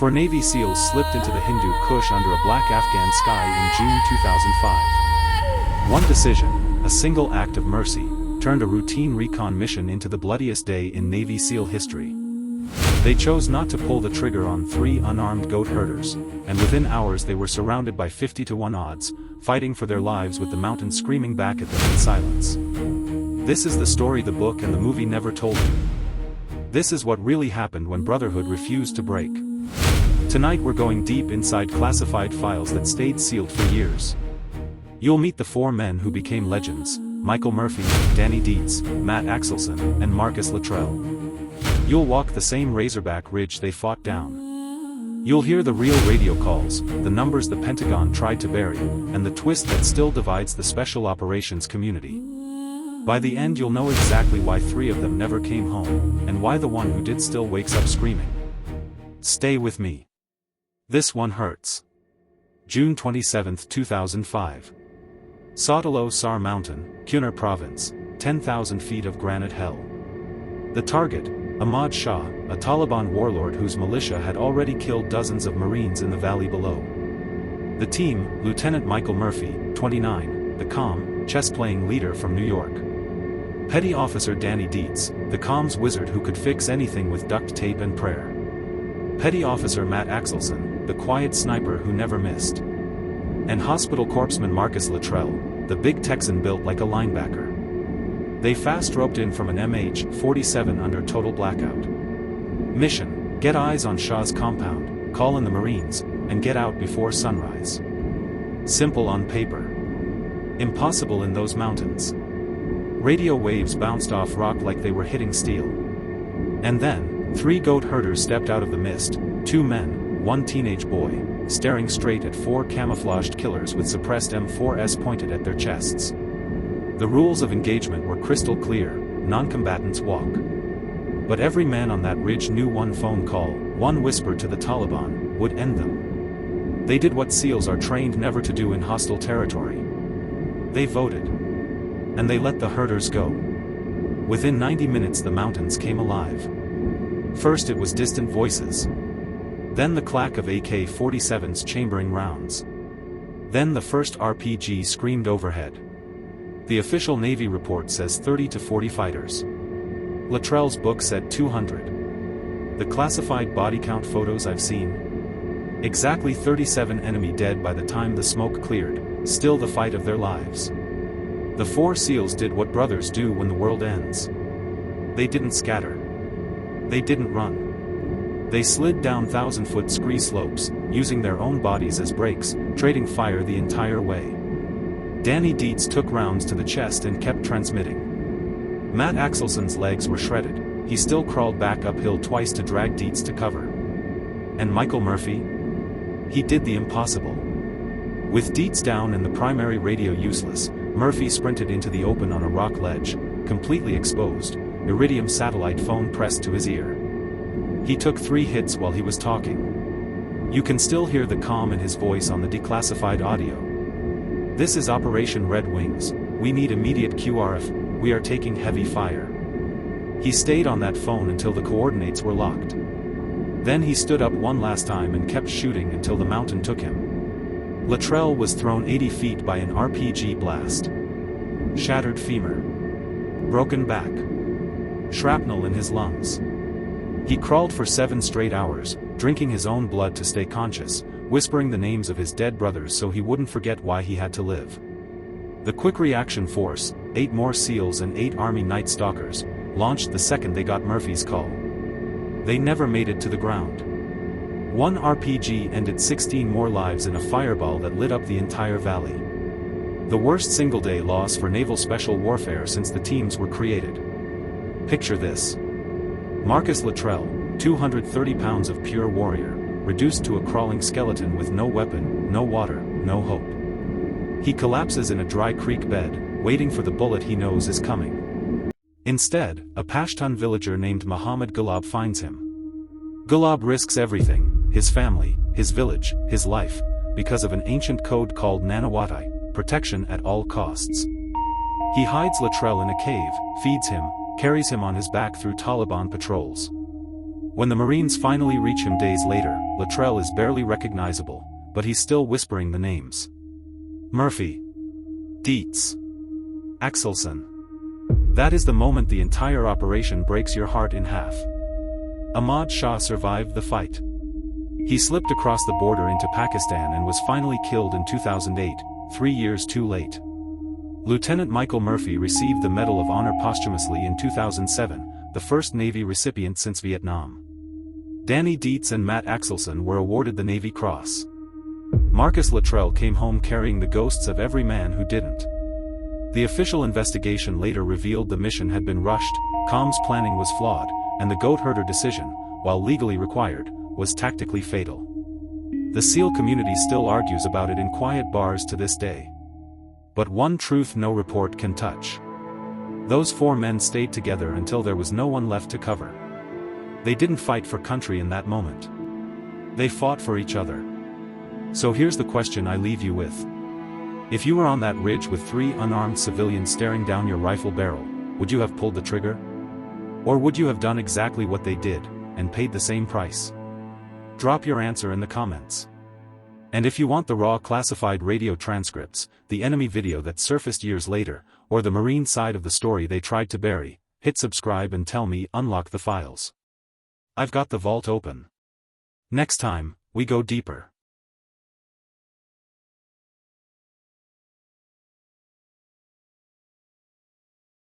Four Navy SEALs slipped into the Hindu Kush under a black Afghan sky in June 2005. One decision, a single act of mercy, turned a routine recon mission into the bloodiest day in Navy SEAL history. They chose not to pull the trigger on 3 unarmed goat herders, and within hours they were surrounded by 50-to-1 odds, fighting for their lives with the mountain screaming back at them in silence. This is the story the book and the movie never told you. This is what really happened when Brotherhood refused to break. Tonight we're going deep inside classified files that stayed sealed for years. You'll meet the 4 men who became legends: Michael Murphy, Danny Dietz, Matt Axelson, and Marcus Luttrell. You'll walk the same razorback ridge they fought down. You'll hear the real radio calls, the numbers the Pentagon tried to bury, and the twist that still divides the special operations community. By the end you'll know exactly why 3 of them never came home, and why the one who did still wakes up screaming. Stay with me. This one hurts. June 27, 2005. Sotelo Sar Mountain, Kunar Province, 10,000 feet of granite hell. The target, Ahmad Shah, a Taliban warlord whose militia had already killed dozens of Marines in the valley below. The team, Lieutenant Michael Murphy, 29, the calm, chess-playing leader from New York. Petty Officer Danny Dietz, the comms wizard who could fix anything with duct tape and prayer. Petty Officer Matt Axelson, the quiet sniper who never missed. And Hospital Corpsman Marcus Luttrell, the big Texan built like a linebacker. They fast roped in from an MH-47 under total blackout. Mission: get eyes on Shah's compound, call in the Marines, and get out before sunrise. Simple on paper. Impossible in those mountains. Radio waves bounced off rock like they were hitting steel. And then, 3 goat herders stepped out of the mist, 2 men, 1 teenage boy, staring straight at 4 camouflaged killers with suppressed M4s pointed at their chests. The rules of engagement were crystal clear: non-combatants walk. But every man on that ridge knew one phone call, one whisper to the Taliban, would end them. They did what SEALs are trained never to do in hostile territory. They voted. And they let the herders go. Within 90 minutes the mountains came alive. First it was distant voices. Then the clack of AK-47s chambering rounds. Then the first RPG screamed overhead. The official Navy report says 30 to 40 fighters. Luttrell's book said 200. The classified body count photos I've seen? Exactly 37 enemy dead by the time the smoke cleared, still the fight of their lives. The 4 SEALs did what brothers do when the world ends. They didn't scatter. They didn't run. They slid down 1,000-foot scree slopes, using their own bodies as brakes, trading fire the entire way. Danny Dietz took rounds to the chest and kept transmitting. Matt Axelson's legs were shredded, he still crawled back uphill twice to drag Dietz to cover. And Michael Murphy? He did the impossible. With Dietz down and the primary radio useless, Murphy sprinted into the open on a rock ledge, completely exposed, iridium satellite phone pressed to his ear. He took 3 hits while he was talking. You can still hear the calm in his voice on the declassified audio. This is Operation Red Wings, we need immediate QRF, we are taking heavy fire. He stayed on that phone until the coordinates were locked. Then he stood up one last time and kept shooting until the mountain took him. Luttrell was thrown 80 feet by an RPG blast. Shattered femur. Broken back. Shrapnel in his lungs. He crawled for 7 straight hours, drinking his own blood to stay conscious, whispering the names of his dead brothers so he wouldn't forget why he had to live. The Quick Reaction Force, 8 more SEALs and 8 Army Night Stalkers, launched the second they got Murphy's call. They never made it to the ground. 1 RPG ended 16 more lives in a fireball that lit up the entire valley. The worst single-day loss for naval special warfare since the teams were created. Picture this. Marcus Luttrell, 230 pounds of pure warrior, reduced to a crawling skeleton with no weapon, no water, no hope. He collapses in a dry creek bed, waiting for the bullet he knows is coming. Instead, a Pashtun villager named Muhammad Gulab finds him. Gulab risks everything, his family, his village, his life, because of an ancient code called nanawatai, protection at all costs. He hides Luttrell in a cave, feeds him, carries him on his back through Taliban patrols. When the Marines finally reach him days later, Luttrell is barely recognizable, but he's still whispering the names. Murphy. Dietz. Axelson. That is the moment the entire operation breaks your heart in half. Ahmad Shah survived the fight. He slipped across the border into Pakistan and was finally killed in 2008, 3 years too late. Lieutenant Michael Murphy received the Medal of Honor posthumously in 2007, the first Navy recipient since Vietnam. Danny Dietz and Matt Axelson were awarded the Navy Cross. Marcus Luttrell came home carrying the ghosts of every man who didn't. The official investigation later revealed the mission had been rushed, comms planning was flawed, and the goat herder decision, while legally required, was tactically fatal. The SEAL community still argues about it in quiet bars to this day. But one truth no report can touch. Those 4 men stayed together until there was no one left to cover. They didn't fight for country in that moment. They fought for each other. So here's the question I leave you with. If you were on that ridge with 3 unarmed civilians staring down your rifle barrel, would you have pulled the trigger? Or would you have done exactly what they did, and paid the same price? Drop your answer in the comments. And if you want the raw classified radio transcripts, the enemy video that surfaced years later, or the Marine side of the story they tried to bury, hit subscribe and tell me unlock the files. I've got the vault open. Next time, we go deeper.